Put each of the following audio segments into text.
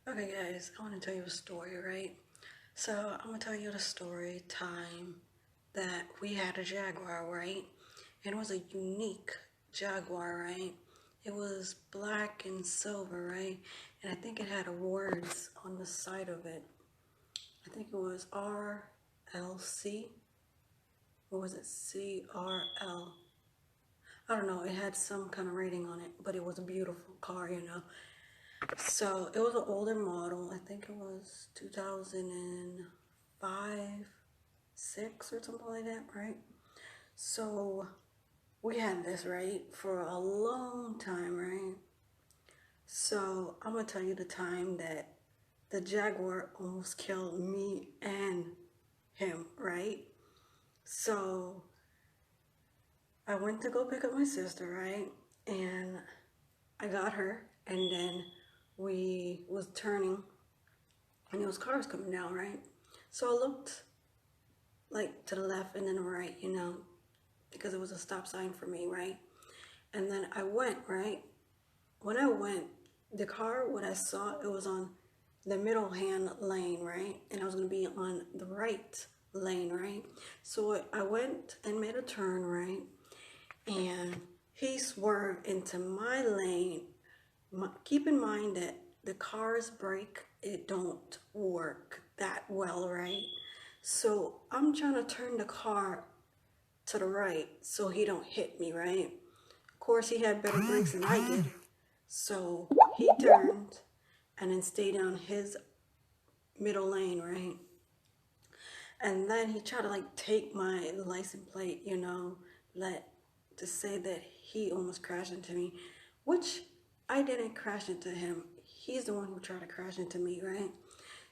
Okay, guys, I want to tell you a story, right? So, I'm going to tell you the story time that we had a Jaguar, right? And it was a unique Jaguar, right? It was black and silver, right? And I think it had awards on the side of it. I think it was RLC, or was it CRL? I don't know. It had some kind of rating on it, but it was a beautiful car. So it was an older model. I think it was 2005, 6 or something like that, right? So we had this, right, for a long time, right? So I'm gonna tell you the time that the Jaguar almost killed me and him, right? So I went to go pick up my sister, right? And I got her, and then we was turning and there was cars coming down, right? So I looked like to the left and then the right, because it was a stop sign for me, right? And then I went, right? When I went, the car, what I saw, it was on the middle hand lane, right? And I was gonna be on the right lane, right? So I went and made a turn, right? And he swerved into my lane. Keep in mind that the car's brake, it don't work that well, right? So I'm trying to turn the car to the right so he don't hit me, right? Of course, he had better brakes than I did. So he turned and then stayed on his middle lane, right? And then he tried to like take my license plate, let to say that he almost crashed into me, which I didn't crash into him. He's the one who tried to crash into me, right?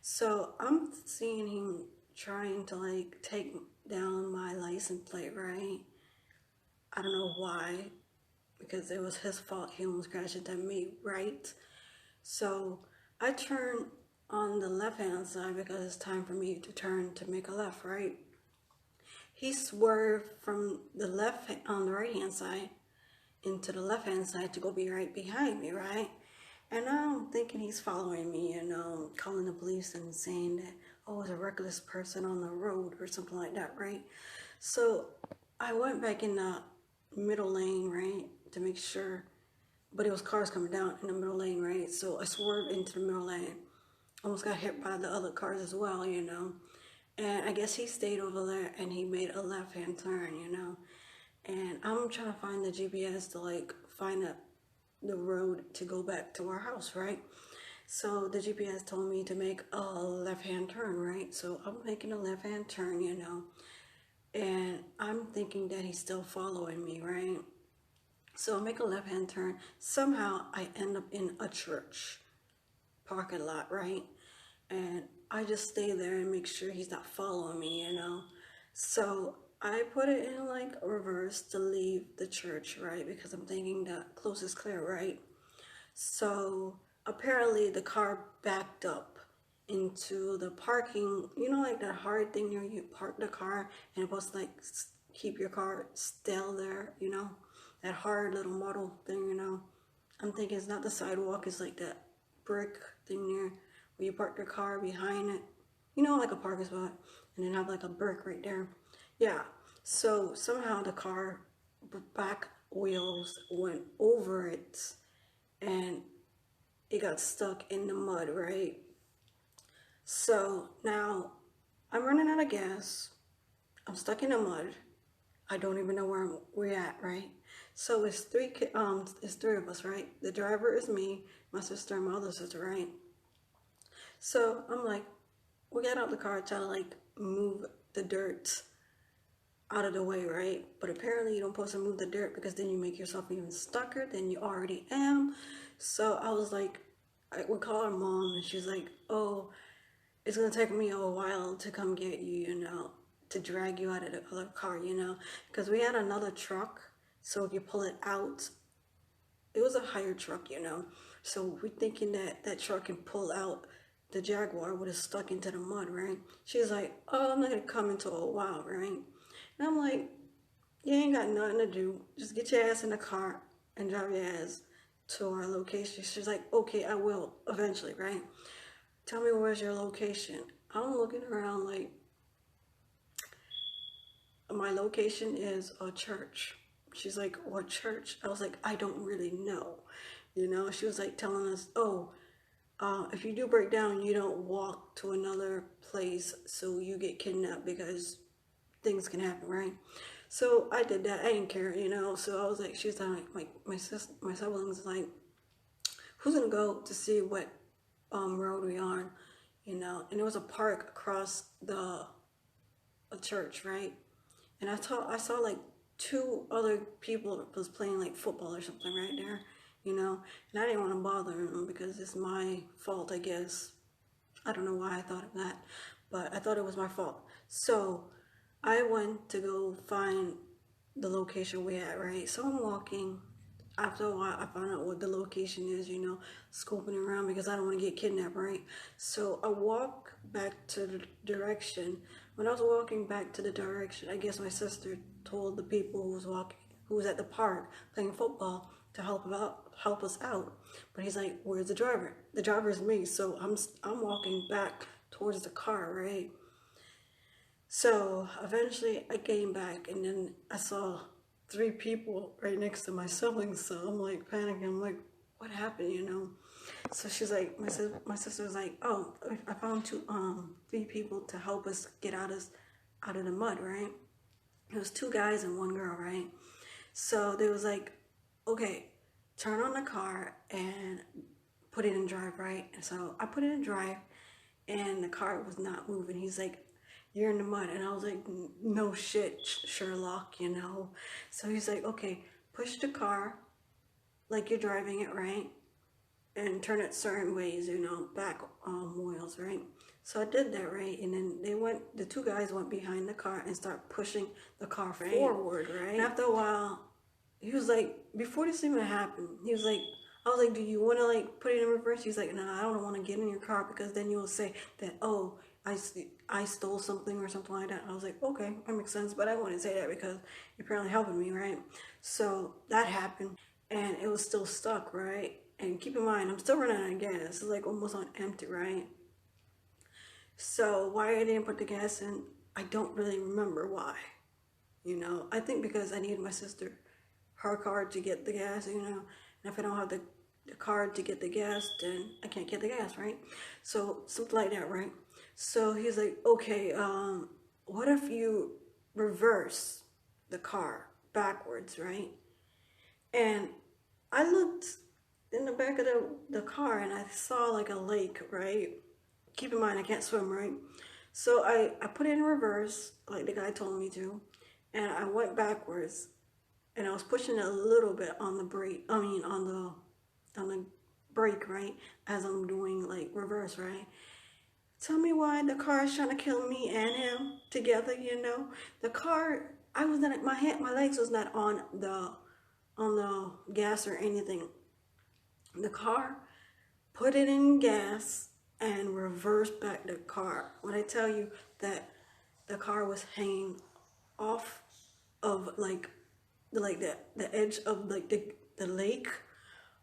So I'm seeing him trying to like take down my license plate, right? I don't know why, because it was his fault. He almost crashed into me, right? So I turned on the left hand side because it's time for me to turn to make a left, right? He swerved from the left on the right hand side into the left hand side to go be right behind me, right? And I'm thinking he's following me, calling the police and saying that, oh, it's a reckless person on the road or something like that, right? So I went back in the middle lane, right, to make sure, but it was cars coming down in the middle lane, right? So I swerved into the middle lane. Almost got hit by the other cars as well. And I guess he stayed over there and he made a left hand turn. And I'm trying to find the GPS to like find the road to go back to our house, right? So the GPS told me to make a left hand turn, right? So I'm making a left hand turn. And I'm thinking that he's still following me, right? So I make a left hand turn. Somehow I end up in a church parking lot, right? And I just stay there and make sure he's not following me. So I put it in like reverse to leave the church, right? Because I'm thinking the close is clear, right? So apparently the car backed up into the parking, like that hard thing where you park the car and it's supposed to like keep your car still there. That hard little model thing. I'm thinking it's not the sidewalk, it's like that brick thing there where you park your car behind it, like a parking spot, and then have like a brick right there. Yeah. So somehow the car back wheels went over it and it got stuck in the mud, right? So now I'm running out of gas. I'm stuck in the mud. I don't even know where we're at, right? So it's three of us, right? The driver is me, my sister, and my other sister, right? So I'm like, we got out the car, try to like move the dirt out of the way, right? But apparently you don't supposed to move the dirt because then you make yourself even stucker than you already am. So I was like, I would call her mom and she's like, oh, it's gonna take me a while to come get you, to drag you out of the other car, because we had another truck. So if you pull it out, it was a higher truck. So we're thinking that that truck can pull out the Jaguar would have stuck into the mud, right? She's like, oh, I'm not gonna come until a while, right? And I'm like, you ain't got nothing to do. Just get your ass in the car and drive your ass to our location. She's like, okay, I will eventually, right? Tell me where's your location. I'm looking around like, my location is a church. She's like, what church? I was like, I don't really know. She was like telling us, oh, if you do break down, you don't walk to another place so you get kidnapped because things can happen, right? So I did that. I didn't care, So I was like, she's like, my siblings like, who's gonna go to see what road we on, And it was a park across a church, right? And I saw like two other people was playing like football or something right there, And I didn't want to bother them because it's my fault, I guess. I don't know why I thought of that, but I thought it was my fault. So I went to go find the location we had, right? So I'm walking. After a while, I found out what the location is, scoping around because I don't want to get kidnapped, right? So I walk back to the direction. When I was walking back to the direction, I guess my sister told the people who was at the park playing football to help us out. But he's like, "Where's the driver?" The driver is me, so I'm walking back towards the car, right? So eventually I came back and then I saw three people right next to my siblings. So I'm like panicking. I'm like, what happened, So she's like, my sister was like, oh, I found three people to help us get out of the mud, right? It was two guys and one girl, right? So they was like, okay, turn on the car and put it in drive, right? And so I put it in drive and the car was not moving. He's like, you're in the mud. And I was like, no shit, Sherlock, So he's like, okay, push the car like you're driving it, right? And turn it certain ways, back wheels, right? So I did that, right? And then the two guys went behind the car and start pushing the car forward, right? And after a while, he was like, before this even happened, he was like, I was like, do you want to like put it in reverse? He's like, no, I don't want to get in your car because then you'll say that, oh, I stole something or something like that. I was like, okay, that makes sense. But I wouldn't say that because you're apparently helping me, right? So that happened and it was still stuck, right? And keep in mind, I'm still running out of gas. It's like almost on empty, right? So why I didn't put the gas in, I don't really remember why. I think because I needed my sister, her card to get the gas, And if I don't have the card to get the gas, then I can't get the gas, right? So something like that, right? So he's like, okay, what if you reverse the car backwards, right? And I looked in the back of the car and I saw like a lake, right? Keep in mind, I can't swim, right? So I put it in reverse, like the guy told me to, and I went backwards and I was pushing it a little bit on the brake, on the brake, right? As I'm doing like reverse, right? Tell me why the car is trying to kill me and him together, The car, I was not, my legs was not on the gas or anything. The car put it in gas and reversed back the car. When I tell you that the car was hanging off of the edge of like the lake,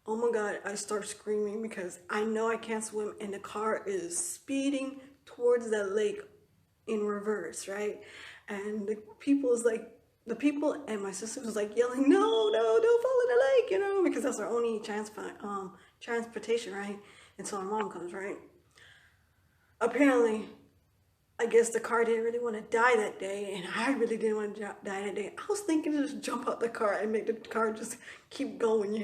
oh my god, I start screaming because I know I can't swim and the car is speeding towards that lake in reverse, right? And the people and my sister was like yelling, no, don't fall in the lake, because that's our only transportation, right? Until our mom comes, right? Apparently, I guess the car didn't really want to die that day, and I really didn't want to die that day. I was thinking to just jump out the car and make the car just keep going,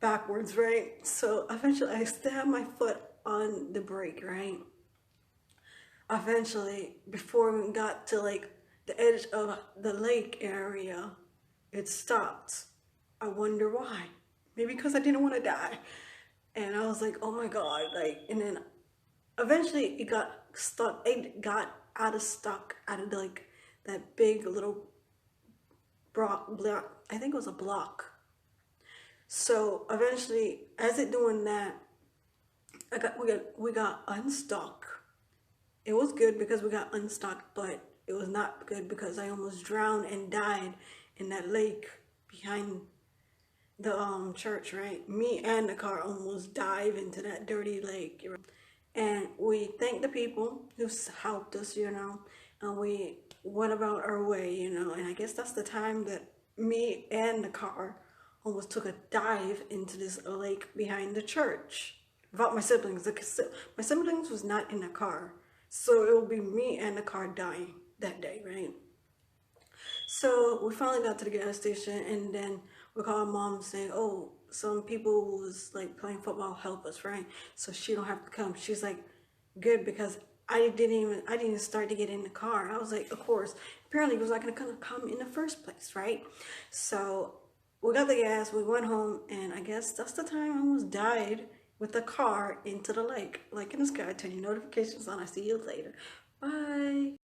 backwards, right? So eventually I stabbed my foot on the brake, right? Eventually, before we got to like the edge of the lake area, it stopped. I wonder why. Maybe because I didn't want to die. And I was like, oh my god, and then eventually it got stuck. It got out of like that big little block. I think it was a block. So eventually, as it doing that, we got unstuck. It was good because we got unstuck, but it was not good because I almost drowned and died in that lake behind the church, right? Me and the car almost dive into that dirty lake. And we thank the people who helped us, and we went about our way, and I guess that's the time that me and the car almost took a dive into this lake behind the church without my siblings. My siblings was not in the car, so it will be me and the car dying that day, right? So we finally got to the gas station, and then we called mom saying, "Oh, some people was like playing football, help us, right? So she don't have to come." She's like, "Good," because I didn't start to get in the car. I was like, "Of course." Apparently, it was not gonna come in the first place, right? So we got the gas. We went home, and I guess that's the time I almost died with the car into the lake. Like in the sky, turn your notifications on. I see you later. Bye.